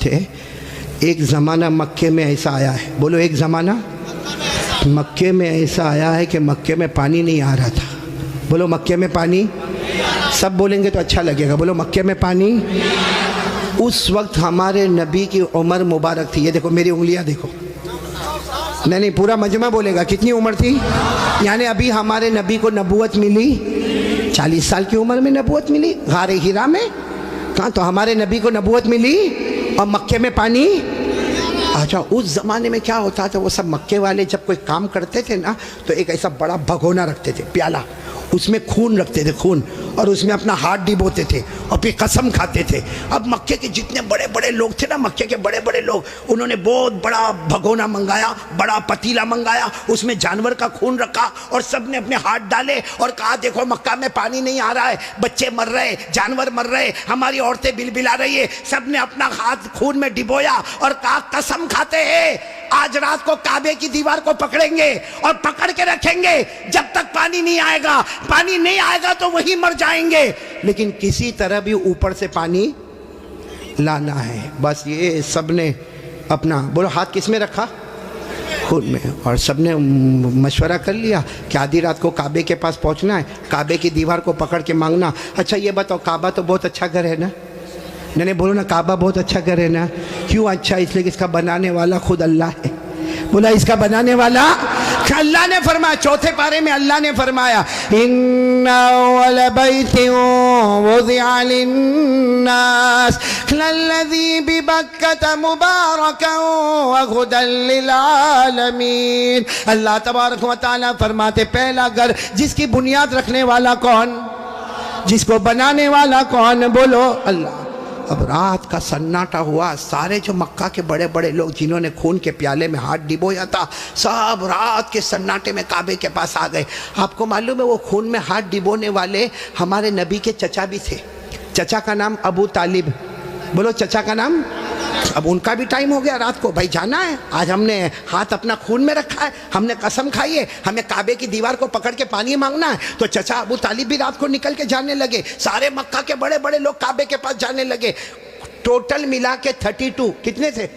ہے، ایک زمانہ مکے میں ایسا آیا ہے، بولو ایک زمانہ مکے میں ایسا آیا ہے کہ مکے میں پانی نہیں آ رہا تھا. بولو مکے میں پانی، سب بولیں گے تو اچھا لگے گا. بولو مکے میں پانی. اس وقت ہمارے نبی کی عمر مبارک تھی. یہ دیکھو میری انگلیاں دیکھو. نہیں پورا مجمع بولے گا. کتنی عمر تھی؟ یعنی ابھی ہمارے نبی کو نبوت ملی 40 سال کی عمر میں نبوت ملی غار ہیرا میں. کہاں تو ہمارے نبی کو نبوت ملی اور مکے میں پانی. اچھا اس زمانے میں کیا ہوتا تھا، وہ سب مکے والے جب کوئی کام کرتے تھے نا تو ایک ایسا بڑا بھگونا رکھتے تھے، پیالہ، اس میں خون رکھتے تھے، خون، اور اس میں اپنا ہاتھ ڈبوتے تھے اور پھر قسم کھاتے تھے. اب مکے کے جتنے بڑے بڑے لوگ تھے نا، مکے کے بڑے بڑے لوگ، انہوں نے بہت بڑا بھگونا منگایا، بڑا پتیلا منگایا، اس میں جانور کا خون رکھا اور سب نے اپنے ہاتھ ڈالے اور کہا دیکھو مکہ میں پانی نہیں آ رہا ہے، بچے مر رہے، جانور مر رہے، ہماری عورتیں بلبلا رہی ہے. سب نے اپنا ہاتھ خون میں ڈبویا اور کہا قسم کھاتے ہیں آج رات کو کعبے کی دیوار کو پکڑیں گے اور پکڑ کے رکھیں گے جب تک پانی نہیں آئے گا. پانی نہیں آئے گا تو وہی مر جائیں گے، لیکن کسی طرح بھی اوپر سے پانی لانا ہے. بس یہ سب نے اپنا، بولو ہاتھ کس میں رکھا؟ خود میں. اور سب نے مشورہ کر لیا کہ آدھی رات کو کعبے کے پاس پہنچنا ہے، کعبے کی دیوار کو پکڑ کے مانگنا. اچھا یہ بتاؤ کعبہ تو بہت اچھا گھر ہے نا؟ نہیں بولو نا کعبہ بہت اچھا گھر ہے نا. کیوں اچھا؟ اس لیے کہ اس کا بنانے والا خود اللہ ہے. بولا اس کا بنانے والا اللہ نے فرمایا، چوتھے پارے میں اللہ نے فرمایا ان اول بیت وضع للناس للذی ببکۃ مبارکا وہدی للعالمین. اللہ تبارک و تعالیٰ فرماتے پہلا گھر جس کی بنیاد رکھنے والا کون، جس کو بنانے والا کون؟ بولو اللہ. اب رات کا سناٹا ہوا، سارے جو مکہ کے بڑے بڑے لوگ جنہوں نے خون کے پیالے میں ہاتھ ڈبویا تھا سب رات کے سناٹے میں کعبے کے پاس آ گئے. آپ کو معلوم ہے وہ خون میں ہاتھ ڈبونے والے ہمارے نبی کے چچا بھی تھے. چچا کا نام ابو طالب. بولو چچا کا نام. اب ان کا بھی ٹائم ہو گیا، رات کو بھائی جانا ہے، آج ہم نے ہاتھ اپنا خون میں رکھا ہے، ہم نے قسم کھائی ہے ہمیں کعبے کی دیوار کو پکڑ کے پانی مانگنا ہے. تو چچا ابو طالب بھی رات کو نکل کے جانے لگے، سارے مکہ کے بڑے بڑے لوگ کعبے کے پاس جانے لگے. ٹوٹل ملا کے 32 کتنے تھے.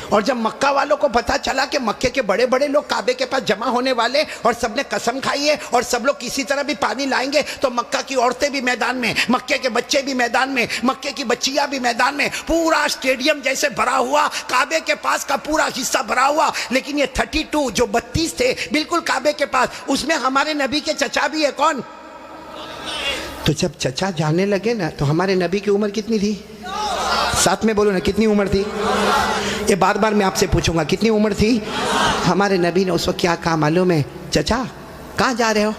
اور جب مکہ والوں کو پتا چلا کہ مکے کے بڑے بڑے لوگ کعبے کے پاس جمع ہونے والے اور سب نے قسم کھائی ہے اور سب لوگ کسی طرح بھی پانی لائیں گے، تو مکہ کی عورتیں بھی میدان میں، مکے کے بچے بھی میدان میں، مکے کی بچیاں بھی میدان میں، پورا اسٹیڈیم جیسے بھرا ہوا، کعبے کے پاس کا پورا حصہ بھرا ہوا. لیکن یہ 32 جو 32 تھے بالکل کعبے کے پاس، اس میں ہمارے نبی کے چچا بھی ہے. کون؟ تو جب چچا جانے لگے نا تو ہمارے نبی کی عمر کتنی تھی؟ ساتھ میں بولو نا کتنی عمر تھی؟ یہ بار بار میں آپ سے پوچھوں گا کتنی عمر تھی؟ ہمارے نبی نے اس وقت کیا کہا معلوم ہے؟ چچا کہاں جا رہے ہو؟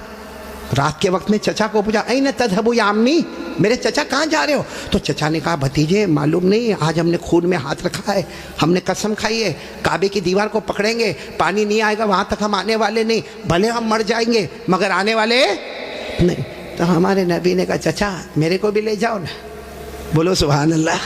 رات کے وقت میں چچا کو پوچھا این تذهبوا یا امی، میرے چچا کہاں جا رہے ہو؟ تو چچا نے کہا بھتیجے معلوم نہیں، آج ہم نے خون میں ہاتھ رکھا ہے، ہم نے قسم کھائی ہے کعبے کی دیوار کو پکڑیں گے، پانی نہیں آئے گا وہاں تک ہم آنے والے نہیں، بھلے ہم مر جائیں گے مگر آنے والے نہیں. تو ہمارے نبی نے کہا چچا میرے کو بھی لے جاؤ نا. بولو سبحان اللہ.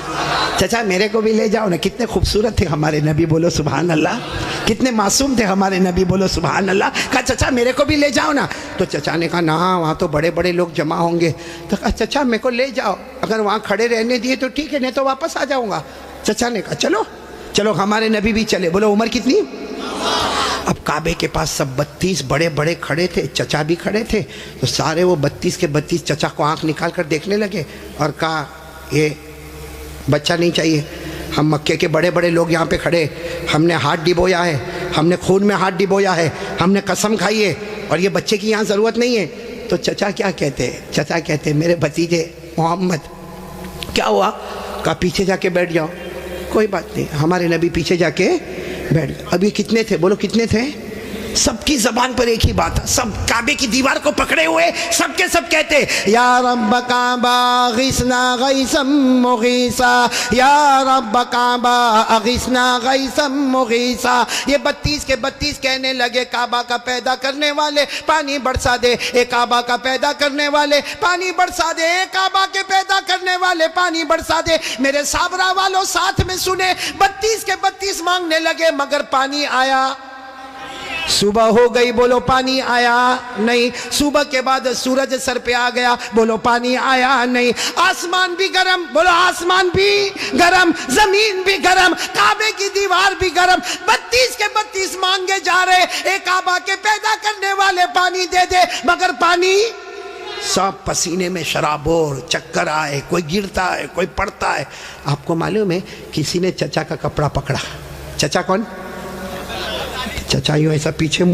چچا میرے کو بھی لے جاؤ نا. کتنے خوبصورت تھے ہمارے نبی، بولو سبحان اللہ. کتنے معصوم تھے ہمارے نبی، بولو سبحان اللہ. کہا چچا میرے کو بھی لے جاؤ نا. تو چچا نے کہا نہ وہاں تو بڑے بڑے لوگ جمع ہوں گے. تو کہا چچا میرے کو لے جاؤ، اگر وہاں کھڑے رہنے دیے تو ٹھیک ہے، نہیں تو واپس آ جاؤں گا. چچا نے کہا چلو چلو. ہمارے نبی بھی چلے. بولو عمر کتنی؟ اب کعبے کے پاس سب 32 بڑے بڑے کھڑے تھے، چچا بھی کھڑے تھے. تو سارے وہ 32 کے 32 چچا کو آنکھ نکال کر دیکھنے لگے اور کہا یہ بچہ نہیں چاہیے، ہم مکے کے بڑے بڑے لوگ یہاں پہ کھڑے، ہم نے ہاتھ ڈبویا ہے، ہم نے خون میں ہاتھ ڈبویا ہے، ہم نے قسم کھائی ہے، اور یہ بچے کی یہاں ضرورت نہیں ہے. تو چچا کیا کہتے؟ چچا کہتے میرے بھتیجے محمد کیا ہوا؟ کہا پیچھے جا کے بیٹھ جاؤ. کوئی بات نہیں. ہمارے نبی پیچھے جا کے بیٹھ گئے. اب یہ کتنے تھے؟ بولو کتنے تھے؟ سب کی زبان پر ایک ہی بات ہے، سب کعبے کی دیوار کو پکڑے ہوئے سب کے سب کہتے یا رب کعبہ اغثنا غیثا مغیثا، یا رب کعبہ اغثنا غیثا مغیثا. یہ 32 کے 32 کہنے لگے کعبہ کا پیدا کرنے والے پانی برسا دے، اے کعبہ کا پیدا کرنے والے پانی برسا دے، اے کعبہ کے پیدا کرنے والے پانی برسا دے. میرے صابرہ والوں ساتھ میں سنے، 32 کے 32 مانگنے لگے مگر پانی آیا. صبح ہو گئی، بولو پانی آیا نہیں. صبح کے بعد سورج سر پہ آ گیا، بولو پانی آیا نہیں. آسمان بھی گرم، بولو آسمان بھی گرم، زمین بھی گرم، کعبے کی دیوار بھی گرم. 32 کے 32 مانگے جا رہے، ایک کعبہ کے پیدا کرنے والے پانی دے دے، مگر پانی سب پسینے میں شرابور، چکر آئے، کوئی گرتا ہے، کوئی پڑتا ہے. آپ کو معلوم ہے کسی نے چچا کا کپڑا پکڑا. چچا کون؟ چچا یوں ایسا پیچھے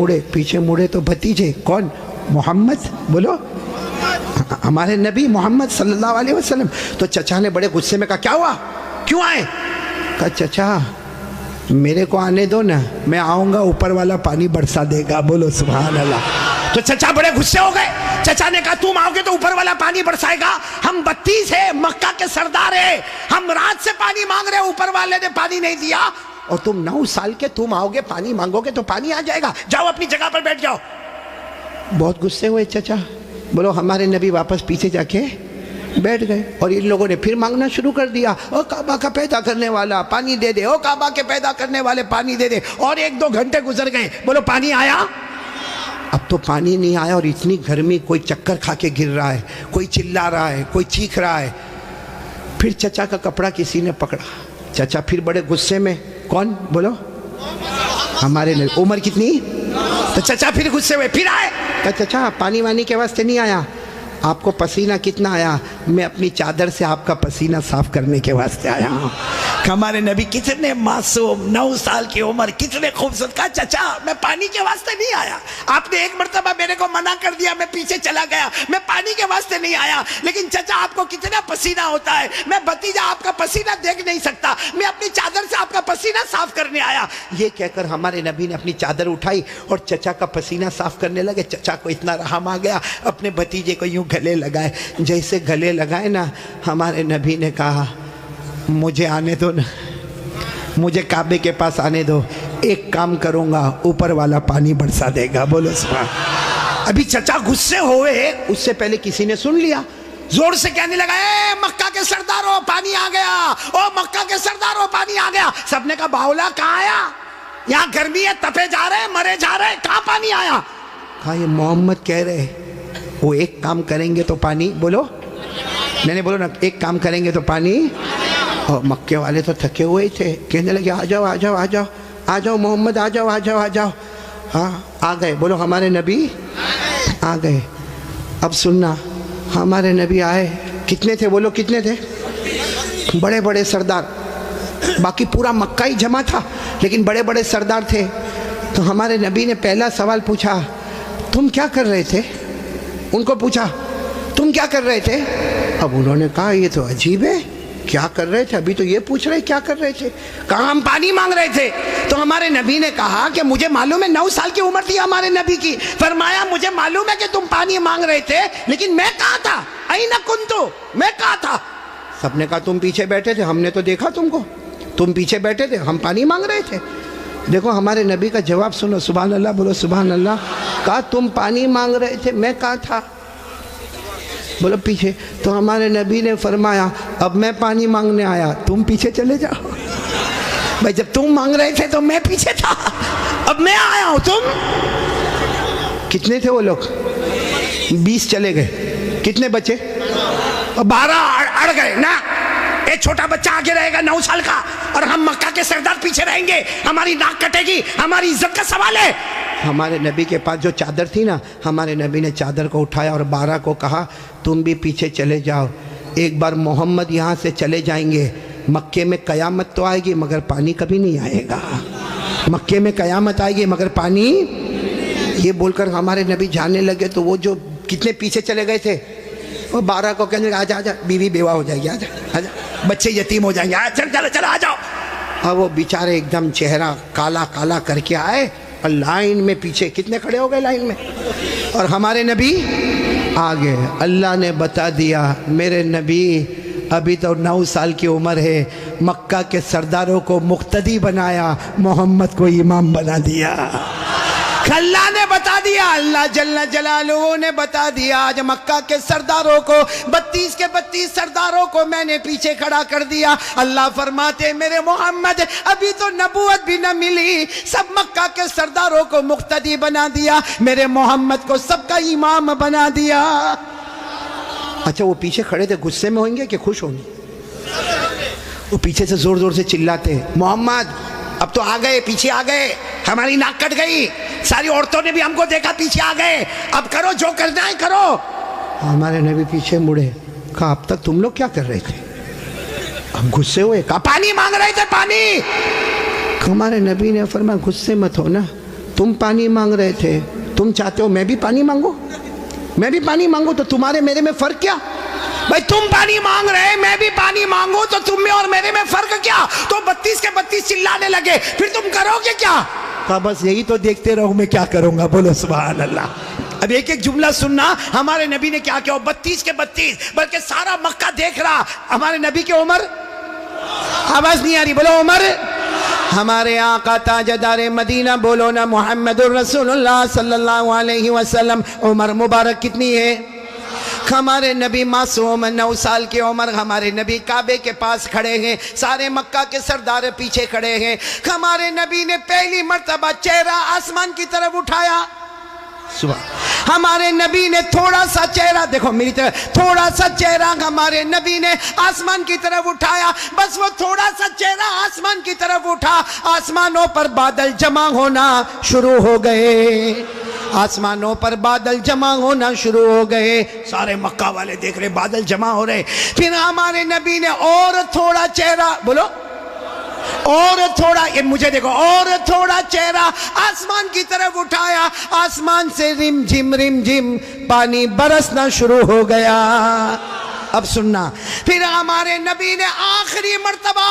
مڑے تو بھتیجے کون؟ محمد، بولو ہمارے نبی محمد صلی اللہ علیہ وسلم. تو چچا نے بڑے غصے میں کہا کیا ہوا، کیوں آئے؟ کہا چچا میرے کو آنے دو نا، میں آؤں گا اوپر والا پانی برسا دے گا. بولو سبحان اللہ. تو چچا بڑے غصے ہو گئے. چچا نے کہا تم آؤ گے تو اوپر والا پانی برسائے گا؟ ہم 32 ہیں، مکہ کے سردار ہیں، ہم رات سے پانی مانگ رہے ہیں، اوپر والے نے پانی نہیں دیا، اور تم 9 سال کے تم آؤ گے پانی مانگو گے تو پانی آ جائے گا، جاؤ اپنی جگہ پر بیٹھ جاؤ. بہت غصے ہوئے چچا. بولو ہمارے نبی واپس پیچھے جا کے بیٹھ گئے، اور ان لوگوں نے پھر مانگنا شروع کر دیا. او کعبہ کا پیدا کرنے والا پانی دے دے، او کعبہ کے پیدا کرنے والے پانی دے دے. اور 1-2 گھنٹے گزر گئے. بولو پانی آیا؟ اب تو پانی نہیں آیا، اور اتنی گرمی، کوئی چکر کھا کے گر رہا ہے، کوئی چلا رہا ہے، کوئی چیخ رہا ہے. پھر چچا کا کپڑا کسی نے پکڑا. چچا پھر بڑے غصے میں، کون؟ بولو ہمارے نبی. عمر کتنی؟ تو چچا پھر غصے ہوئے، پھر آئے. کہا چچا پانی وانی کے واسطے نہیں آیا، آپ کو پسینہ کتنا آیا؟ میں اپنی چادر سے آپ کا پسینہ صاف کرنے کے واسطے آیا ہوں. ہمارے نبی کتنے معصوم، 9 سال کی عمر، کتنے خوبصورت. کہا چچا میں پانی کے واسطے نہیں آیا، آپ نے ایک مرتبہ میرے کو منع کر دیا، میں پیچھے چلا گیا، میں پانی کے واسطے نہیں آیا. لیکن چچا آپ کو کتنا پسینہ ہوتا ہے، میں بھتیجا آپ کا پسینہ دیکھ نہیں سکتا، میں اپنی چادر سے آپ کا پسینہ صاف کرنے آیا. یہ کہہ کر ہمارے نبی نے اپنی چادر اٹھائی اور چچا کا پسینہ صاف کرنے لگے. چچا کو اتنا رحم آ گیا، اپنے بھتیجے کو یوں گلے لگائے. جیسے گلے لگائے نا، ہمارے نبی نے کہا مجھے آنے دو نا، مجھے کعبے کے پاس آنے دو، ایک کام کروں گا، اوپر والا پانی برسا دے گا. بولو سبحان. ابھی چچا غصے ہوئے، اس سے پہلے کسی نے سن لیا، زور سے کہنے لگا اے مکہ کے سرداروں پانی آ گیا، او مکہ کے سرداروں پانی آ گیا. سب نے کہا باولا کہاں آیا؟ یہاں گرمی ہے، تپے جا رہے ہیں، مرے جا رہے ہیں، کہاں پانی آیا؟ کہا یہ محمد کہہ رہے وہ ایک کام کریں گے تو پانی، بولو نہیں بولو نا، ایک کام کریں گے تو پانی. اور مکے والے تو تھکے ہوئے تھے، کہنے لگے آ جاؤ آ جاؤ آ جاؤ آ جاؤ محمد، آ جاؤ آ جاؤ آ جاؤ. ہاں آ گئے. بولو ہمارے نبی آ گئے. اب سننا، ہمارے نبی آئے، کتنے تھے؟ بولو کتنے تھے؟ بڑے بڑے سردار. باقی پورا مکہ ہی جمع تھا، لیکن بڑے بڑے سردار تھے. تو ہمارے نبی نے پہلا سوال پوچھا، تم کیا کر رہے تھے؟ ان کو پوچھا تم کیا کر رہے تھے؟ اب انہوں نے کہا یہ تو عجیب ہے، کیا کر رہے تھے؟ ابھی تو یہ پوچھ رہے کیا کر رہے تھے. کہا ہم پانی مانگ رہے تھے. تو ہمارے نبی نے کہا کہ مجھے معلوم ہے، 9 سال کی عمر تھی ہمارے نبی کی. فرمایا مجھے معلوم ہے کہ تم پانی مانگ رہے تھے، لیکن میں کہاں تھا؟ اینا کنتو، میں کہاں تھا؟ سب نے کہا تم پیچھے بیٹھے تھے، ہم نے تو دیکھا تم کو، تم پیچھے بیٹھے تھے، ہم پانی مانگ رہے تھے. دیکھو ہمارے نبی کا جواب سنو، سبحان اللہ، بولو سبحان اللہ. کہا تم پانی مانگ رہے تھے، میں کہاں تھا؟ بولو پیچھے. تو ہمارے نبی نے فرمایا اب میں پانی مانگنے آیا، تم پیچھے چلے جاؤ. بھائی جب تم مانگ رہے تھے تو میں پیچھے تھا، اب میں آیا ہوں. تم کتنے تھے وہ لوگ؟ 20 چلے گئے. کتنے بچے؟ 12 اڑ گئے نا. ایک چھوٹا بچہ آگے رہے گا 9 سال کا، اور ہم مکہ کے سردار پیچھے رہیں گے، ہماری ناک کٹے گی، ہماری عزت کا سوال ہے. ہمارے نبی کے پاس جو چادر تھی نا، ہمارے نبی نے چادر کو اٹھایا اور 12 کو کہا تم بھی پیچھے چلے جاؤ. ایک بار محمد یہاں سے چلے جائیں گے، مکے میں قیامت تو آئے گی مگر پانی کبھی نہیں آئے گا. مکے میں قیامت آئے گی مگر پانی. یہ بول کر ہمارے نبی جانے لگے. تو وہ جو کتنے پیچھے چلے گئے تھے، وہ 12 کو کہنے لگا آجا آجا، بیوی بیوہ ہو جائے گی، آجا آجا، بچے یتیم ہو جائیں گے، چل چل چل آ جاؤ. اور وہ بیچارے ایک دم چہرہ کالا کالا کر کے آئے، اور لائن میں پیچھے کتنے کھڑے ہو گئے لائن میں. اور ہمارے نبی آگے. اللہ نے بتا دیا میرے نبی ابھی تو 9 سال کی عمر ہے، مکہ کے سرداروں کو مقتدی بنایا، محمد کو امام بنا دیا. اللہ نے بتا دیا، اللہ جل جلالہ نے بتا دیا، آج مکہ کے سرداروں کو 32 کے 32 سرداروں کو میں نے پیچھے کھڑا کر دیا۔ اللہ فرماتے میرے محمد ابھی تو نبوت بھی نہ ملی، سب مکہ کے سرداروں کو مقتدی بنا دیا، میرے محمد کو سب کا امام بنا دیا۔ اچھا وہ پیچھے کھڑے تھے غصے میں ہوئیں گے کہ خوش ہوں گے؟ وہ پیچھے سے زور زور سے چلاتے ہیں محمد اب تو آ گئے، پیچھے آ گئے، ہماری ناک کٹ گئی، ساری عورتوں نے بھی ہم کو دیکھا پیچھے آ گئے، اب کرو جو کرنا ہے کرو۔ ہمارے نبی پیچھے مڑے، کہا اب تک تم لوگ کیا کر رہے تھے؟ ہم غصے ہوئے، کہا پانی مانگ رہے تھے پانی۔ ہمارے نبی نے فرمایا غصے مت ہو نا، تم پانی مانگ رہے تھے، تم چاہتے ہو میں بھی پانی مانگوں؟ میں بھی پانی مانگوں تو تمہارے میرے میں فرق کیا؟ بھائی تم پانی مانگ رہے میں بھی پانی مانگوں تو تم میں اور میرے میں فرق کیا؟ تو 32 کے 32 چلانے لگے، پھر تم کرو گے کیا؟ کہا بس یہی تو دیکھتے رہو، میں کیا کروں گا، بولو سبحان اللہ۔ اب ایک ایک جملہ سننا، ہمارے نبی نے کیا کیا، 32 کے 32 بلکہ سارا مکہ دیکھ رہا، ہمارے نبی کی عمر آواز نہیں آ رہی، بولو عمر، ہمارے آقا تاجدار مدینہ بولو نا محمد الرسول اللہ صلی اللہ علیہ وسلم، عمر مبارک کتنی ہے؟ ہمارے نبی معصوم 9 سال کی عمر، ہمارے نبی کعبے کے پاس کھڑے ہیں، سارے مکہ کے سردار پیچھے کھڑے ہیں، ہمارے نبی نے پہلی مرتبہ چہرہ آسمان کی طرف اٹھایا، ہمارے نبی نے تھوڑا سا چہرہ، دیکھو میری طرف، تھوڑا سا چہرہ ہمارے نبی نے آسمان کی طرف اٹھایا، بس وہ تھوڑا سا چہرہ آسمان کی طرف اٹھا، آسمانوں پر بادل جمع ہونا شروع ہو گئے، آسمانوں پر بادل جمع ہونا شروع ہو گئے، سارے مکہ والے دیکھ رہے بادل جمع ہو رہے، پھر ہمارے نبی نے اور تھوڑا چہرہ، بولو اور تھوڑا، یہ مجھے دیکھو، اور تھوڑا چہرہ آسمان کی طرف اٹھایا، آسمان سے رم جھم پانی برسنا شروع ہو گیا۔ اب سننا، پھر ہمارے نبی نے آخری مرتبہ،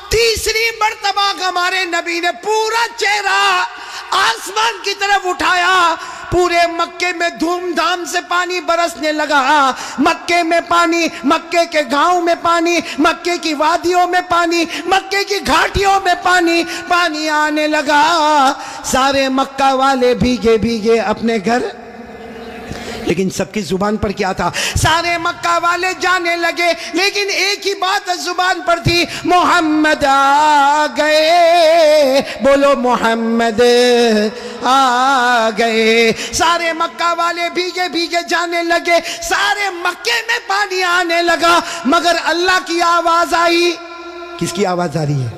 تیسری مرتبہ ہمارے نبی نے پورا چہرہ آسمان کی طرف اٹھایا، پورے مکے میں دھوم دھام سے پانی برسنے لگا، مکے میں پانی، مکے کے گاؤں میں پانی، مکے کی وادیوں میں پانی، مکے کی گھاٹیوں میں پانی، پانی آنے لگا، سارے مکہ والے بھیگے بھیگے اپنے گھر، لیکن سب کی زبان پر کیا تھا؟ سارے مکہ والے جانے لگے، لیکن ایک ہی بات زبان پر تھی، محمد آ گئے، بولو محمد آ گئے، سارے مکہ والے بھیگے بھیگے جانے لگے، سارے مکے میں پانی آنے لگا، مگر اللہ کی آواز آئی۔ کس کی آواز آ رہی ہے؟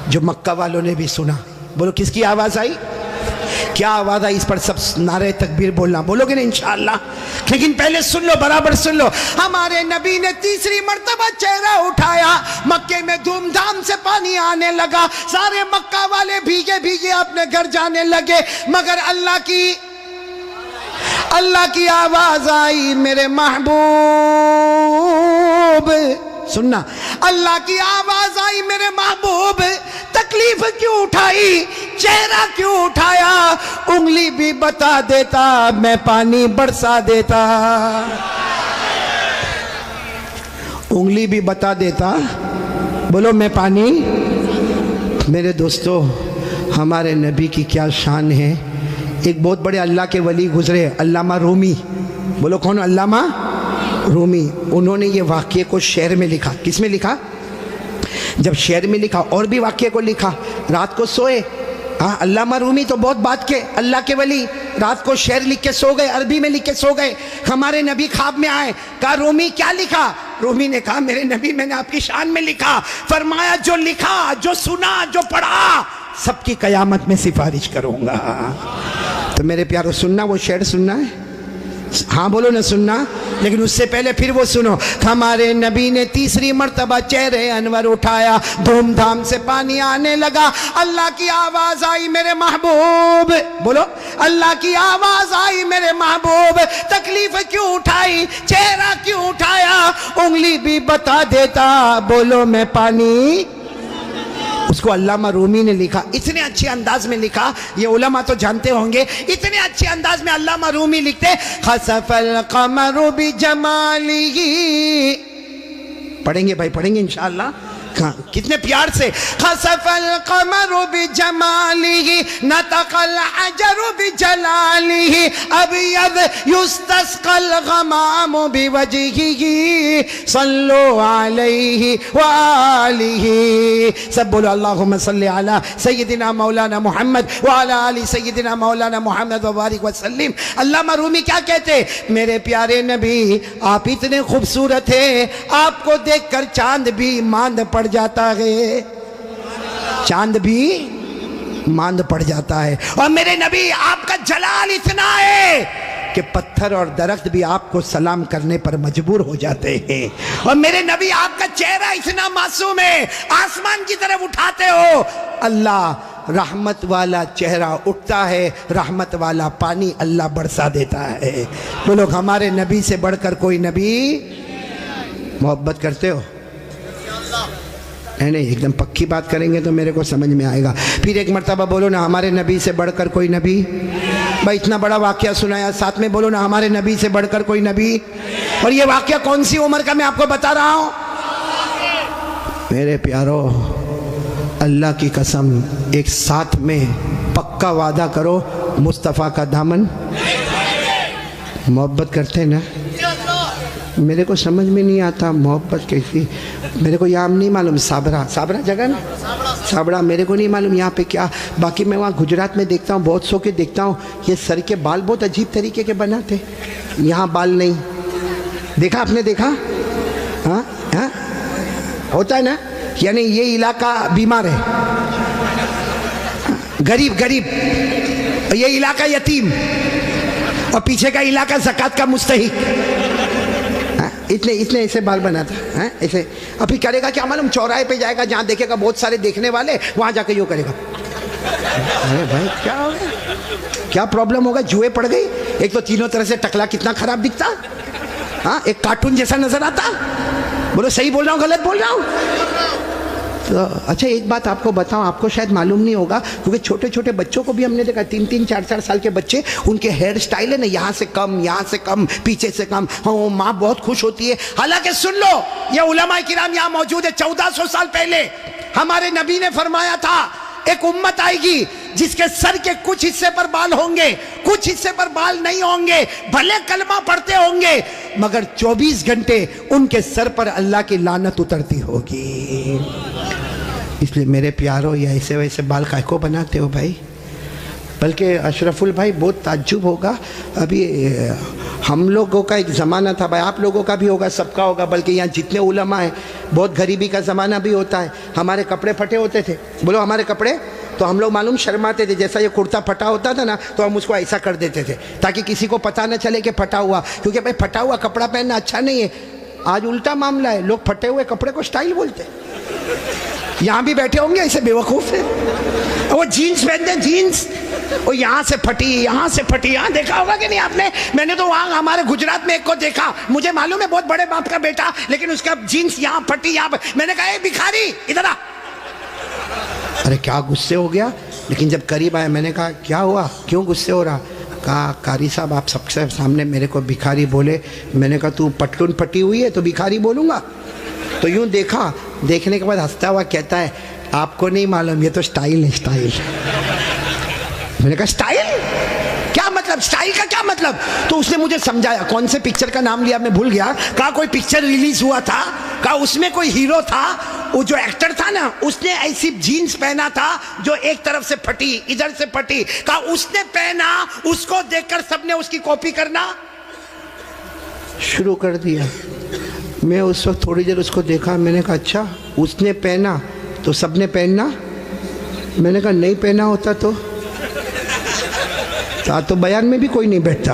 جو مکہ والوں نے بھی سنا، بولو کس کی آواز آئی؟ کیا آواز آئی؟ اس پر سب نعرہ تکبیر بولنا، بولو گے نا انشاءاللہ، لیکن پہلے سن لو، برابر سن لو، ہمارے نبی نے تیسری مرتبہ چہرہ اٹھایا، مکے میں دھوم دھام سے پانی آنے لگا، سارے مکہ والے بھیگے بھیگے اپنے گھر جانے لگے، مگر اللہ کی آواز آئی، میرے محبوب، سننا، اللہ کی آواز آئی، میرے محبوب تکلیف کیوں اٹھائی، چہرہ کیوں اٹھایا، انگلی بھی بتا دیتا میں پانی برسا دیتا، انگلی بھی بتا دیتا، بولو میں پانی۔ میرے دوستو، ہمارے نبی کی کیا شان ہے، ایک بہت بڑے اللہ کے ولی گزرے، علامہ رومی، بولو کون؟ علامہ رومی، انہوں نے یہ واقعے کو شعر میں لکھا، کس میں لکھا؟ جب شعر میں لکھا، اور بھی واقعے کو لکھا، رات کو سوئے، علامہ رومی تو بہت بات کے اللہ کے ولی، رات کو شعر لکھ کے سو گئے، عربی میں لکھ کے سو گئے، ہمارے نبی خواب میں آئے، کہا رومی کیا لکھا؟ رومی نے کہا میرے نبی میں نے آپ کی شان میں لکھا، فرمایا جو لکھا، جو سنا، جو پڑھا، سب کی قیامت میں سفارش کروں گا۔ تو میرے پیارو سننا، وہ شعر سننا ہے، ہاں بولو نہ سننا، لیکن اس سے پہلے پھر وہ سنو، ہمارے نبی نے تیسری مرتبہ چہرے انور اٹھایا، دھوم دھام سے پانی آنے لگا، اللہ کی آواز آئی، میرے محبوب، بولو اللہ کی آواز آئی، میرے محبوب تکلیف کیوں اٹھائی، چہرہ کیوں اٹھایا، انگلی بھی بتا دیتا، بولو میں پانی۔ اس کو علامہ رومی نے لکھا، اتنے اچھے انداز میں لکھا، یہ علماء تو جانتے ہوں گے، اتنے اچھے انداز میں علامہ رومی لکھتے، خسف القمر بجمالہ، پڑھیں گے بھائی، پڑھیں گے انشاءاللہ، کتنے پیار سے خسف القمر بجمالہ نطق الحجر بجلالہ ابیض یستسقى الغمام بوجہہ صلو علیہ وآلہ. سب بولو اللہم صلی علی سیدنا مولانا محمد وعلی آل سیدنا مولانا محمد وبارک وسلم. علامہ رومی کیا کہتے؟ میرے پیارے نبی آپ اتنے خوبصورت ہیں، آپ کو دیکھ کر چاند بھی ماند پڑ جاتا ہے، چاند بھی ماند پڑ جاتا ہے. اور میرے نبی آپ کا جلال اتنا ہے کہ پتھر اور درخت بھی آپ کو سلام کرنے پر مجبور ہو جاتے ہیں. اور میرے نبی آپ کا چہرہ اتنا معصوم ہے، آسمان کی طرف اٹھاتے ہو اللہ رحمت والا چہرہ اٹھتا ہے، رحمت والا پانی اللہ برسا دیتا ہے. وہ لوگ ہمارے نبی سے بڑھ کر کوئی نبی محبت کرتے ہو؟ نہیں ایک دم پکی بات کریں گے تو میرے کو سمجھ میں آئے گا. پھر ایک مرتبہ بولو نا ہمارے نبی سے بڑھ کر کوئی نبی. بھائی اتنا بڑا واقعہ سنایا، ساتھ میں بولو نا ہمارے نبی سے بڑھ کر کوئی نبی. اور یہ واقعہ کون سی عمر کا میں آپ کو بتا رہا ہوں؟ میرے پیارو اللہ کی قسم ایک ساتھ میں پکا وعدہ کرو مصطفیٰ کا دامن محبت کرتے نا. میرے کو سمجھ میں نہیں آتا محبت کیسی. میرے کو یہاں نہیں معلوم صابرہ جگہ نا، صابرہ میرے کو نہیں معلوم یہاں پہ کیا. باقی میں وہاں گجرات میں دیکھتا ہوں، بہت سو کے دیکھتا ہوں یہ سر کے بال بہت عجیب طریقے کے بناتے. یہاں بال نہیں دیکھا آپ نے؟ دیکھا ہاں ہاں ہوتا ہے نا. یعنی یہ علاقہ بیمار ہے، غریب یہ علاقہ یتیم، اور پیچھے کا علاقہ زکوٰۃ کا مستحق. اتنے ایسے بال بناتا ہے ایسے. ابھی کرے گا کیا معلوم؟ چوراہے پہ جائے گا جہاں دیکھے گا بہت سارے دیکھنے والے، وہاں جا کے یوں کرے گا. ارے بھائی کیا ہوگا؟ کیا پرابلم ہوگا؟ جوئے پڑ گئی. ایک تو تینوں طرح سے ٹکلا کتنا خراب دکھتا، ہاں ایک کارٹون جیسا نظر آتا. بولو صحیح بول رہا ہوں غلط بول رہا ہوں؟ تو اچھا ایک بات آپ کو بتاؤں، آپ کو شاید معلوم نہیں ہوگا کیونکہ چھوٹے چھوٹے بچوں کو بھی ہم نے دیکھا، 3 4 سال کے بچے، ان کے ہیئر سٹائل ہے نا یہاں سے کم پیچھے سے کم. ہاں ماں بہت خوش ہوتی ہے. حالانکہ سن لو یہ علماء کرام یہاں موجود ہے، 1400 سال پہلے ہمارے نبی نے فرمایا تھا ایک امت آئے گی جس کے سر کے کچھ حصے پر بال ہوں گے، کچھ حصے پر بال نہیں ہوں گے، بھلے کلمہ پڑھتے ہوں گے مگر 24 گھنٹے ان کے سر پر اللہ کی لعنت اترتی ہوگی. اس لیے میرے پیارو یہ ایسے ویسے بال کائے کو بناتے ہو بھائی؟ بلکہ اشرف البھائی بہت تعجب ہوگا، ابھی ہم لوگوں کا ایک زمانہ تھا بھائی، آپ لوگوں کا بھی ہوگا، سب کا ہوگا، بلکہ یہاں جتنے علماء ہیں بہت غریبی کا زمانہ بھی ہوتا ہے. ہمارے کپڑے پھٹے ہوتے تھے، بولو ہمارے کپڑے، تو ہم لوگ معلوم شرماتے تھے. جیسا یہ کرتا پھٹا ہوتا تھا نا تو ہم اس کو ایسا کر دیتے تھے تاکہ کسی کو پتہ نہ چلے کہ پھٹا ہوا، کیونکہ بھائی پھٹا ہوا کپڑا پہننا اچھا نہیں ہے. آج الٹا معاملہ ہے، لوگ پھٹے ہوئے کپڑے کو سٹائل بولتے. یہاں بھی بیٹھے ہوں گے ایسے بے وقوف ہیں، وہ جینز پہنتے ہیں، جینز وہ یہاں سے پھٹی یہاں سے پھٹی. یہاں دیکھا ہوگا کہ نہیں آپ نے؟ میں نے تو وہاں ہمارے گجرات میں ایک کو دیکھا، مجھے معلوم ہے بہت بڑے باپ کا بیٹا، لیکن اس کا جینز یہاں پھٹی یہاں پر. میں نے کہا اے بھکاری ادھر آ. ارے کیا غصے ہو گیا، لیکن جب قریب آیا میں نے کہا کیا ہوا، کیوں غصے ہو رہا؟ کہا قاری صاحب آپ سب سے سامنے میرے کو بھکاری بولے. میں نے کہا تو پٹلون پھٹی ہوئی ہے تو بھکاری بولوں گا؟ تو یوں دیکھا، دیکھنے کے بعد ہنستا ہوا کہتا ہے آپ کو نہیں معلوم یہ تو سٹائل ہے، سٹائل. میں نے کہا سٹائل کیا مطلب؟ سٹائل کا کیا مطلب؟ تو اس نے مجھے سمجھایا. کون سے پکچر کا نام لیا میں بھول گیا. کہا کوئی پکچر ریلیز ہوا تھا، کہا اس میں کوئی ہیرو تھا، وہ جو ایکٹر تھا نا اس نے ایسی جینز پہنا تھا جو ایک طرف سے پھٹی ادھر سے پھٹی. کہا اس نے پہنا، اس کو دیکھ کر سب نے اس کی کاپی کرنا شروع کر دیا. میں اس وقت تھوڑی دیر اس کو دیکھا، میں نے کہا اچھا اس نے پہنا تو سب نے پہننا؟ میں نے کہا نہیں پہنا ہوتا تو تو بیان میں بھی کوئی نہیں بیٹھتا.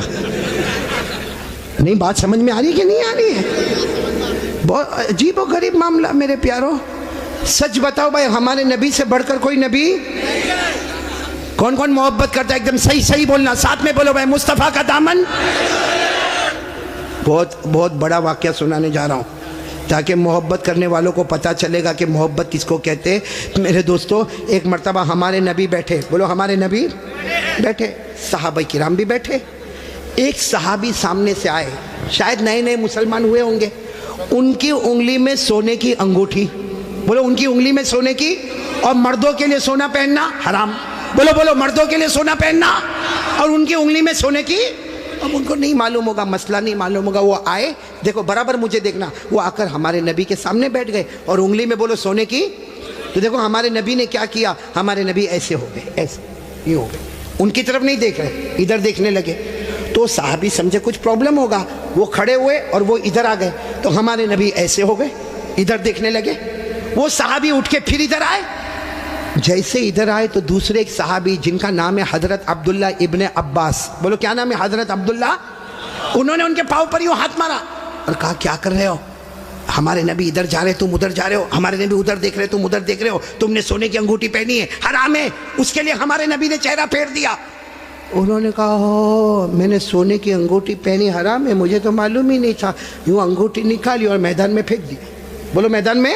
نہیں بات سمجھ میں آ رہی کہ نہیں آ رہی ہے؟ بہت عجیب و غریب معاملہ میرے پیاروں. سچ بتاؤ بھائی ہمارے نبی سے بڑھ کر کوئی نبی؟ کون کون محبت کرتا ہے؟ ایک دم صحیح بولنا، ساتھ میں بولو بھائی مصطفیٰ کا دامن. بہت بڑا واقعہ سنانے جا رہا ہوں تاکہ محبت کرنے والوں کو پتہ چلے گا کہ محبت کس کو کہتے. میرے دوستو ایک مرتبہ ہمارے نبی بیٹھے، بولو ہمارے نبی بیٹھے، صحابہ کرام بھی بیٹھے. ایک صحابی سامنے سے آئے، شاید نئے مسلمان ہوئے ہوں گے. ان کی انگلی میں سونے کی انگوٹھی، بولو ان کی انگلی میں سونے کی اور مردوں کے لیے سونا پہننا حرام. بولو مردوں کے لیے سونا پہننا اور ان کی انگلی میں سونے کی. اب ان کو نہیں معلوم ہوگا, مسئلہ نہیں معلوم ہوگا. وہ آئے, دیکھو برابر مجھے دیکھنا, وہ آ کر ہمارے نبی کے سامنے بیٹھ گئے اور انگلی میں بولو سونے کی. تو دیکھو ہمارے نبی نے کیا کیا, ہمارے نبی ایسے ہو گئے, ایسے یہ ہو گئے, ان کی طرف نہیں دیکھ رہے, ادھر دیکھنے لگے. تو صحابی سمجھے کچھ پرابلم ہوگا, وہ کھڑے ہوئے اور وہ ادھر آ گئے. تو ہمارے نبی ایسے ہو گئے, ادھر دیکھنے لگے. وہ صحابی اٹھ کے پھر ادھر آئے. جیسے ادھر آئے تو دوسرے ایک صحابی جن کا نام ہے حضرت عبداللہ ابن عباس, بولو کیا نام ہے, حضرت عبداللہ, انہوں نے ان کے پاؤں پر یوں ہاتھ مارا اور کہا کیا کر رہے ہو, ہمارے نبی ادھر جا رہے تم ادھر جا رہے ہو, ہمارے نبی ادھر دیکھ رہے تم ادھر دیکھ رہے ہو, تم نے سونے کی انگوٹھی پہنی ہے, حرام ہے, اس کے لیے ہمارے نبی نے چہرہ پھیر دیا. انہوں نے کہا میں نے سونے کی انگوٹھی پہنی, حرام ہے, مجھے تو معلوم ہی نہیں تھا. یوں انگوٹھی نکالی اور میدان میں پھینک دی. بولو میدان میں.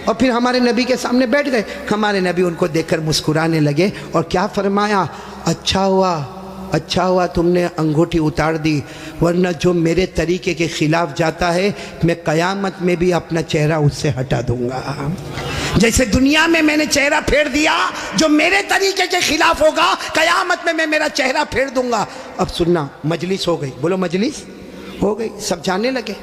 اور پھر ہمارے نبی کے سامنے بیٹھ گئے. ہمارے نبی ان کو دیکھ کر مسکرانے لگے اور کیا فرمایا, اچھا ہوا تم نے انگوٹھی اتار دی, ورنہ جو میرے طریقے کے خلاف جاتا ہے میں قیامت میں بھی اپنا چہرہ اس سے ہٹا دوں گا. جیسے دنیا میں میں نے چہرہ پھیر دیا, جو میرے طریقے کے خلاف ہوگا قیامت میں میرا چہرہ پھیر دوں گا. اب سننا, مجلس ہو گئی, بولو مجلس ہو گئی, سب جانے لگے.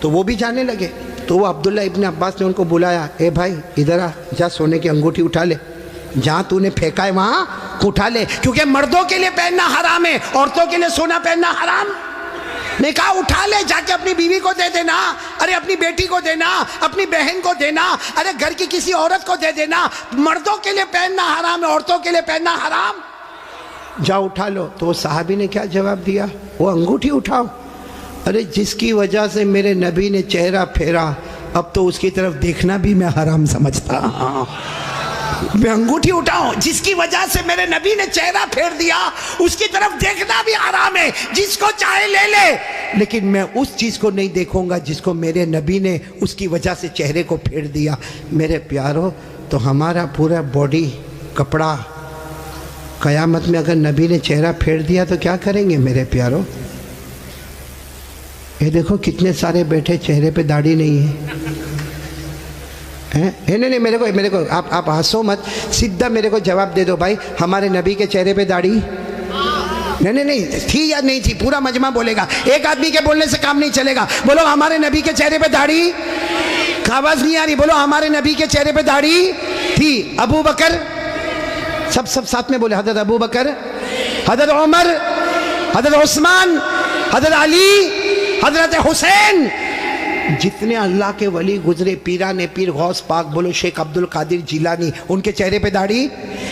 تو وہ بھی جانے لگے. تو وہ عبداللہ ابن عباس نے ان کو بلایا, اے بھائی ادھر آ, جا سونے کی انگوٹھی اٹھا لے, جہاں تو نے پھینکا ہے وہاں اٹھا لے, کیونکہ مردوں کے لیے پہننا حرام ہے, عورتوں کے لیے سونا پہننا حرام. نے کہا اٹھا لے, جا کے اپنی بیوی کو دے دینا, ارے اپنی بیٹی کو دینا, اپنی بہن کو دینا, ارے گھر کی کسی عورت کو دے دینا. مردوں کے لیے پہننا حرام ہے, عورتوں کے لیے پہننا حرام. جا اٹھا لو. تو وہ صحابی نے کیا جواب دیا, وہ انگوٹھی اٹھاؤ. ارے جس کی وجہ سے میرے نبی نے چہرہ پھیرا, اب تو اس کی طرف دیکھنا بھی میں حرام سمجھتا. میں انگوٹھی اٹھاؤں, جس کی وجہ سے میرے نبی نے چہرہ پھیر دیا اس کی طرف دیکھنا بھی حرام ہے. جس کو چاہے لے لے, لیکن میں اس چیز کو نہیں دیکھوں گا جس کو میرے نبی نے اس کی وجہ سے چہرے کو پھیر دیا. میرے پیارو, تو ہمارا پورا باڈی کپڑا قیامت میں اگر نبی نے چہرہ پھیر دیا تو کیا کریں گے میرے پیارو. یہ دیکھو کتنے سارے بیٹھے چہرے پہ داڑھی نہیں ہے. نہیں میرے کو آپ ہنسو مت, سیدھا میرے کو جواب دے دو بھائی, ہمارے نبی کے چہرے پہ داڑھی نہیں تھی یا نہیں تھی. پورا مجمع بولے گا, ایک آدمی کے بولنے سے کام نہیں چلے گا. بولو ہمارے نبی کے چہرے پہ داڑھی, آواز نہیں آ رہی, بولو ہمارے نبی کے چہرے پہ داڑھی تھی. ابو بکر, سب ساتھ میں بولے, حضرت ابو بکر, حضرت عمر, حضرت عثمان, حضرت علی, حضرت حسین, جتنے اللہ کے ولی گزرے, پیران پیر غوث پاک, بولو شیخ عبد القادر جیلانی, ان کے چہرے پہ داڑھی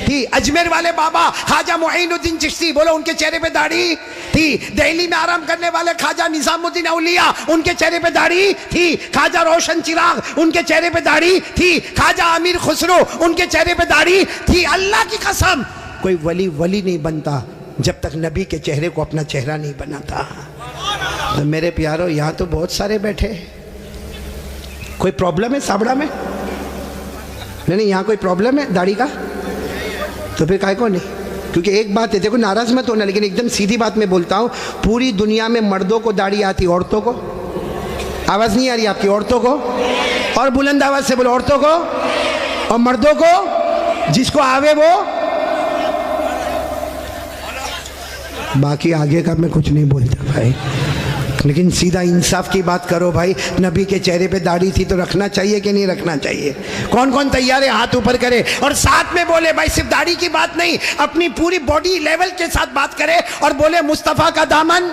تھی. اجمیر والے بابا خواجہ معین الدین چشتی, بولو ان کے چہرے پہ داڑھی تھی. دہلی میں آرام کرنے والے خواجہ نظام الدین اولیاء, ان کے چہرے پہ داڑھی تھی. خواجہ روشن چراغ, ان کے چہرے پہ داڑھی تھی. خواجہ امیر خسرو, ان کے چہرے پہ داڑھی تھی. اللہ کی قسم, کوئی ولی نہیں بنتا جب تک نبی کے چہرے کو اپنا چہرہ نہیں بناتا. تو میرے پیارو, یہاں تو بہت سارے بیٹھے, کوئی پرابلم ہے سابڑا میں؟ نہیں, یہاں کوئی پرابلم ہے داڑھی کا؟ تو پھر کائے کو نہیں. کیونکہ ایک بات ہے, دیکھو ناراض مت ہونا, لیکن ایک دم سیدھی بات میں بولتا ہوں, پوری دنیا میں مردوں کو داڑھی آتی, عورتوں کو آواز نہیں آ رہی آپ کی, عورتوں کو, اور بلند آواز سے بولو, عورتوں کو اور مردوں کو, جس کو آوے وہ. باقی آگے کا میں کچھ نہیں بولتا بھائی, لیکن سیدھا انصاف کی بات کرو بھائی. نبی کے چہرے پہ داڑھی تھی تو رکھنا چاہیے کہ نہیں رکھنا چاہیے؟ کون تیار ہے ہاتھ اوپر کرے اور ساتھ میں بولے بھائی صرف داڑھی کی بات نہیں, اپنی پوری باڈی لیول کے ساتھ بات کرے اور بولے مصطفیٰ کا دامن.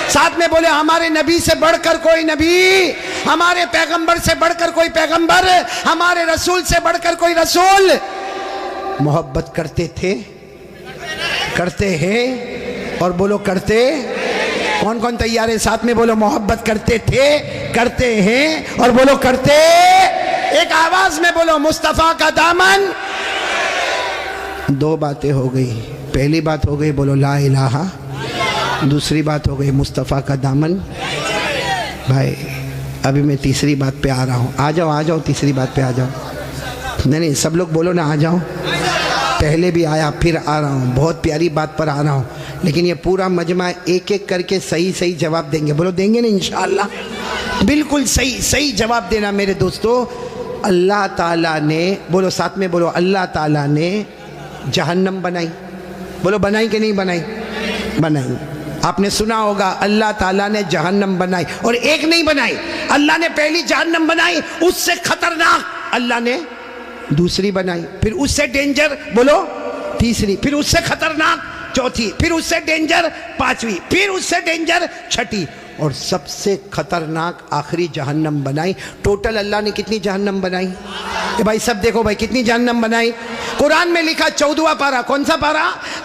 ساتھ میں بولے ہمارے نبی سے بڑھ کر کوئی نبی, ہمارے پیغمبر سے بڑھ کر کوئی پیغمبر, ہمارے رسول سے بڑھ کر کوئی رسول. محبت کرتے تھے, کرتے ہیں, اور بولو کرتے. کون تیار ہے ساتھ میں بولو محبت کرتے تھے, کرتے ہیں, اور بولو کرتے. ایک آواز میں بولو مصطفیٰ کا دامن. دو باتیں ہو گئی. پہلی بات ہو گئی بولو لا الہ, دوسری بات ہو گئی مصطفیٰ کا دامن. بھائی ابھی میں تیسری بات پہ آ رہا ہوں, آ جاؤ تیسری بات پہ آ جاؤ. نہیں سب لوگ بولو نا آ جاؤ. پہلے بھی آیا پھر آ رہا ہوں, بہت پیاری بات پر آ رہا ہوں, لیکن یہ پورا مجمع ایک ایک کر کے صحیح جواب دیں گے. بولو دیں گے نا انشاءاللہ, بالکل صحیح جواب دینا میرے دوستو. اللہ تعالیٰ نے، بولو ساتھ میں بولو، اللہ تعالیٰ نے جہنم بنائی. بولو بنائی کہ نہیں بنائی؟ بنائی. آپ نے سنا ہوگا اللہ تعالیٰ نے جہنم بنائی، اور ایک نہیں بنائی. اللہ نے پہلی جہنم بنائی، اس سے خطرناک اللہ نے دوسری بنائی، پھر اس سے ڈینجر بولو تیسری، پھر اس سے خطرناک چوتھی، پھر اس سے ڈینجر پانچویں، پھر اس سے ڈینجر چھٹی، اور سب سے خطرناک آخری جہنم بنائی. ٹوٹل اللہ نے کتنی جہنم بنائی؟ بھائی سب دیکھو بھائی کتنی جہنم بنائی. قرآن میں لکھا 14واں پارہ، کون سا پارہ؟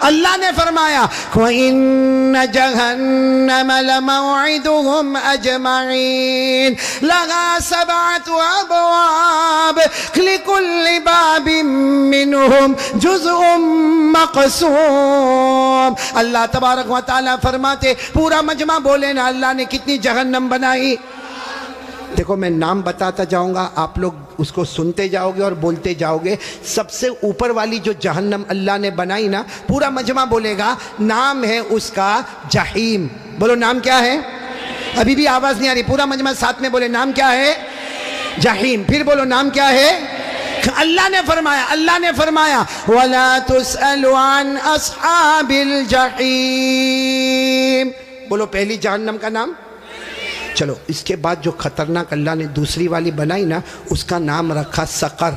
اللہ نے فرمایا وَإِنَّ جَهَنَّمَ لَمَوْعِدُهُمْ أَجْمَعِينَ لَهَا 7 أَبْوَابٍ لِكُلِّ بَابٍ مِّنْهُمْ جُزْءٌ مَّقْسُومٌ. اللہ تبارک و تعالیٰ فرماتے پورا مجمع بولے نا اللہ نے کتنی جہنم بنائی. دیکھو میں نام بتاتا جاؤں گا، آپ لوگ اس کو سنتے جاؤ گے اور بولتے جاؤ گے. سب سے اوپر والی جو جہنم اللہ نے بنائی نا، پورا مجمع بولے گا، نام ہے اس کا جہیم. بولو نام کیا ہے؟ ابھی بھی آواز نہیں آ رہی، پورا مجمع ساتھ میں بولے نام کیا ہے؟ جہیم. پھر بولو نام کیا ہے؟ اللہ نے فرمایا وَلَا تُسْأَلُ عَنْ أَصْحَابِ الْجَحِيمِ. بولو پہلی جہنم کا نام. چلو اس کے بعد جو خطرناک اللہ نے دوسری والی بنائی نا، اس کا نام رکھا سقر.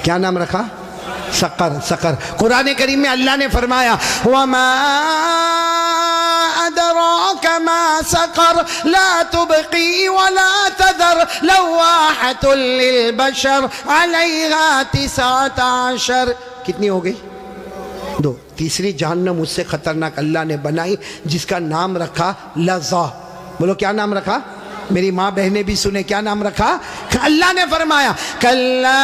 کیا نام رکھا؟ سقر. قرآن کریم میں اللہ نے فرمایا وَمَا أَدْرَاكَ مَا سَقَرْ لَا تُبْقِي وَلَا تَذَرْ لَوَّاحَةٌ لِلْبَشَرِ عَلَيْهَا 19. کتنی ہو گئی؟ 2. تیسری جہنم اس سے خطرناک اللہ نے بنائی، جس کا نام رکھا لظا. بولو کیا نام رکھا؟ میری ماں بہنیں بھی سنیں، کیا نام رکھا؟ اللہ نے فرمایا کَلَّا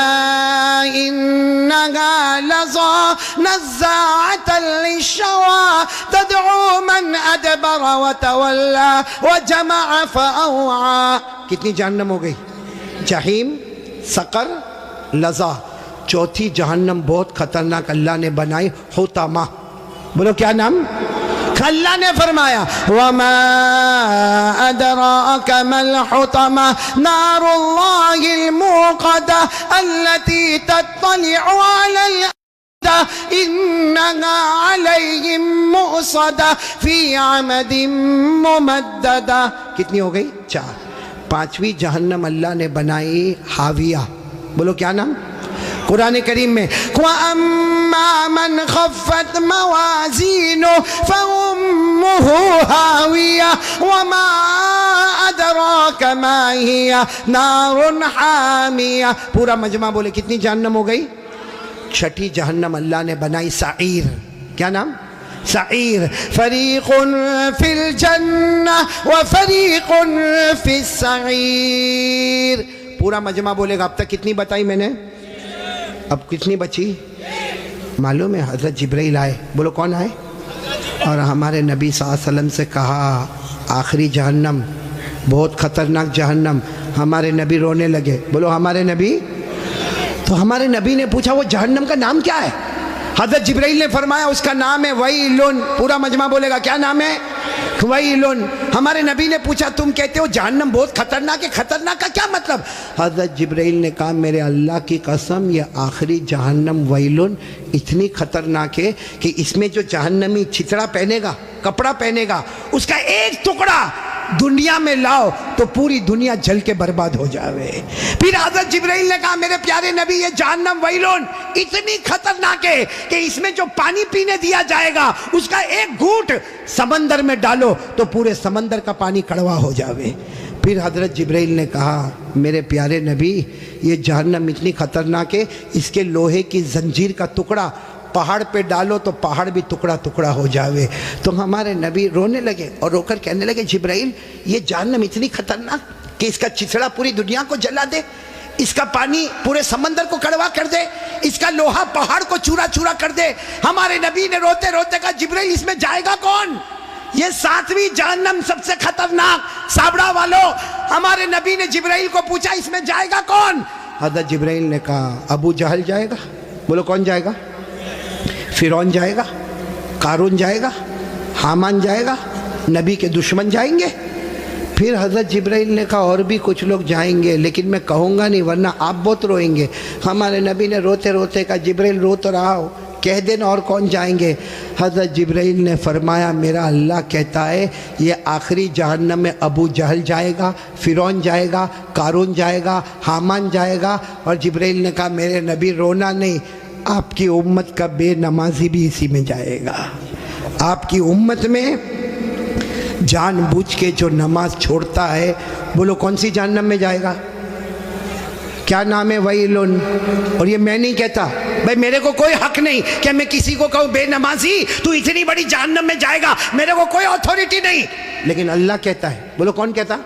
إِنَّهَا لَظَىٰ نَزَّاعَةً لِلشَّوَىٰ تَدْعُو مَنْ أَدْبَرَ وَتَوَلَّىٰ وَجَمَعَ فَأَوْعَىٰ. کتنی جہنم ہو گئی؟ جہیم، سقر، لظا. چوتھی جہنم بہت خطرناک اللہ نے بنائی، حطمہ. بولو کیا نام؟ اللہ نے فرمایا وَمَا أَدْرَاكَ مَا الْحُطَمَةُ نَارُ اللَّهِ الْمُوقَدَةُ الَّتِي تَطَّلِعُ عَلَى الْأَفْئِدَةِ إِنَّهَا عَلَيْهِمْ مُؤْصَدَةٌ فِي عَمَدٍ مُمَدَّدَةٍ. کتنی ہو گئی؟ 4. پانچویں جہنم اللہ نے بنائی حاویہ. بولو کیا نام؟ قرآن کریم میں وَأَمَّا مَنْ خَفَّتْ مَوَازِينُهُ فَأُمُّهُ هَاوِيَةٌ وَمَا أَدْرَاكَ مَا هِيَ نَارٌ حَامِيَةٌ. پورا مجمع بولے کتنی جہنم ہو گئی؟ 6 جہنم اللہ نے بنائی سعیر. کیا نام؟ سعیر. فَرِيقٌ فِي الْجَنَّةِ وَفَرِيقٌ فِي السَّعِيرِ. پورا مجمع بولے گا اب تک کتنی بتائی میں نے؟ اب کتنی بچی؟ معلوم ہے حضرت جبرائیل آئے. بولو کون آئے؟ اور ہمارے نبی صلی اللہ علیہ وسلم سے کہا آخری جہنم بہت خطرناک جہنم. ہمارے نبی رونے لگے. بولو ہمارے نبی. تو ہمارے نبی نے پوچھا وہ جہنم کا نام کیا ہے؟ حضرت جبرائیل نے فرمایا اس کا نام ہے ویلن. پورا مجمع بولے گا کیا نام ہے؟ ویلن. ہمارے نبی نے پوچھا تم کہتے ہو جہنم بہت خطرناک ہے، خطرناک کا کیا مطلب؟ حضرت جبرائیل نے کہا میرے اللہ کی قسم یہ آخری جہنم ویلن اتنی خطرناک ہے کہ اس میں جو جہنمی چھتڑا پہنے گا، کپڑا پہنے گا، اس کا ایک ٹکڑا دنیا میں لاؤ تو پوری دنیا جل کے برباد ہو جاوے. پھر حضرت جبرائیل نے کہا میرے پیارے نبی یہ جہنم ویلون اتنی خطرناک ہے کہ اس میں جو پانی پینے دیا جائے گا اس کا ایک گھونٹ سمندر میں ڈالو تو پورے سمندر کا پانی کڑوا ہو جاوے. پھر حضرت جبرائیل نے کہا میرے پیارے نبی یہ جہنم اتنی خطرناک ہے اس کے لوہے کی زنجیر کا ٹکڑا پہاڑ پہ ڈالو تو پہاڑ بھی ٹکڑا ٹکڑا ہو جاوے. تو ہمارے نبی رونے لگے اور رو کر کہنے لگے جبرائیل یہ جہنم اتنی خطرناک کہ اس کا چتڑا پوری دنیا کو جلا دے، اس کا پانی پورے سمندر کو کڑوا کر دے، اس کا لوہا پہاڑ کو چورا چورا کر دے. ہمارے نبی نے روتے روتے کہا جبرائیل اس میں جائے گا کون؟ یہ 7ویں جہنم سب سے خطرناک. سابڑا والو ہمارے نبی نے جبرائیل کو پوچھا اس میں جائے گا کون؟ حضرت جبرائیل نے کہا ابو جہل جائے گا. بولو کون جائے گا؟ فرعون جائے گا، قارون جائے گا، حامان جائے گا، نبی کے دشمن جائیں گے. پھر حضرت جبرائیل نے کہا اور بھی کچھ لوگ جائیں گے لیکن میں کہوں گا نہیں ورنہ آپ بہت روئیں گے. ہمارے نبی نے روتے روتے کہا جبرائیل رو تو رہا ہو, کہہ دینا اور کون جائیں گے. حضرت جبرائیل نے فرمایا میرا اللہ کہتا ہے یہ آخری جہنم میں ابو جہل جائے گا, فرعون جائے گا, قارون جائے گا, حامان جائے گا. اور جبرائیل نے کہا میرے نبی رونا نہیں, آپ کی امت کا بے نمازی بھی اسی میں جائے گا. آپ کی امت میں جان بوجھ کے جو نماز چھوڑتا ہے, بولو کون سی جہنم میں جائے گا؟ کیا نام ہے؟ ویلن. اور یہ میں نہیں کہتا بھائی, میرے کو کوئی حق نہیں کہ میں کسی کو کہوں بے نمازی تو اتنی بڑی جہنم میں جائے گا, میرے کو کوئی اتھارٹی نہیں, لیکن اللہ کہتا ہے. بولو کون کہتا؟